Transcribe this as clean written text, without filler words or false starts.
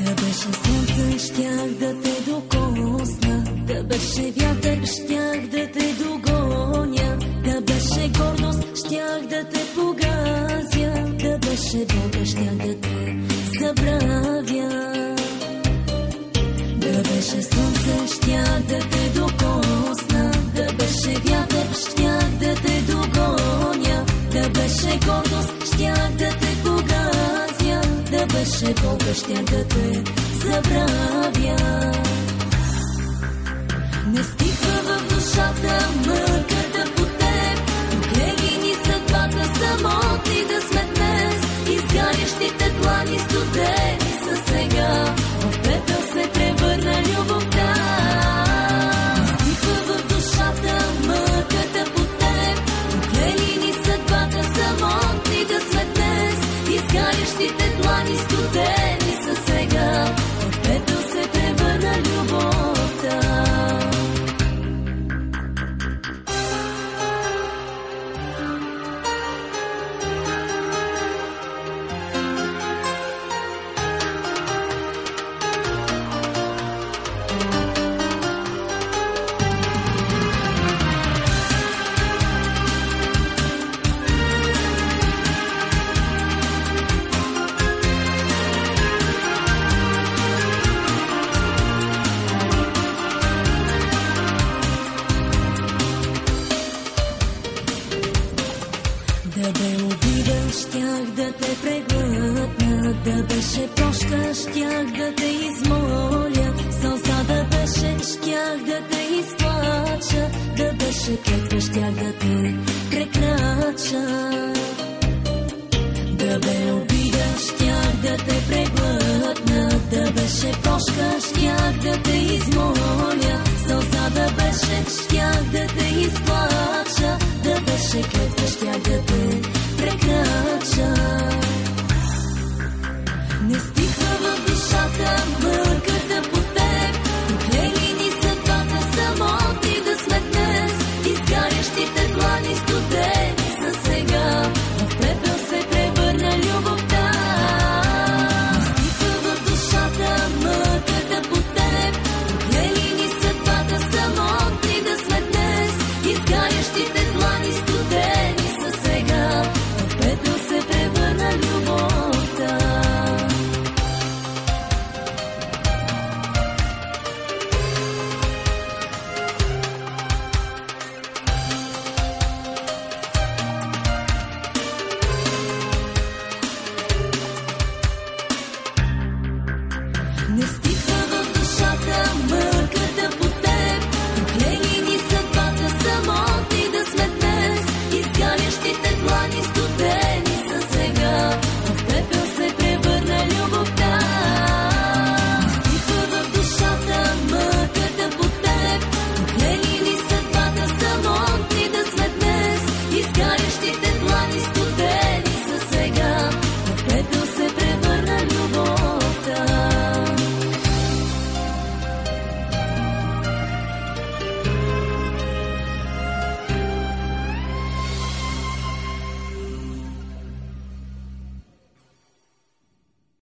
Да беше слънце, щях да те докосна, да беше вятър, щях да те догоня, да беше гордост, щях да те погазя, да беше болка, щях да те забравя. Да беше слънце, щях да те докосна, да беше вятър, щях да те догоня, да беше гордост, щях да те погазя, да беше болка, щях да те забравя. Не стихва в душата мъката по теб, доклели ни съдбата, самотни да сме днес, изгарящите длани студени са сега, в пепел се превърна любовта. Не стихва в душата мъката по теб, доклели ни съдбата, самотни да сме днес, изгарящите длани студени са сега, в пепел се превърна любовта. Да бе обида, щях да те преглътна, да беше прошка, щях да те измоля, сълза да беше, щях да те изплача, да беше клетва, щях да те прекрача. Да бе обида, щях да те преглътна, да беше прошка, щях да те измоля, сълза да беше, щях да те изплача, да беше клетва, щях да те прекрача. Не стихва в душата мъката по теб, доклели ни съдбата, самотни да сме днес, изгарящите длани студени са сега, в пепел се превърна любовта. Не стихва в душата мъката по теб, доклели ни съдбата, самотни да сме днес, изгарящите длани студени са сега, в пепел се превърна любовта. Не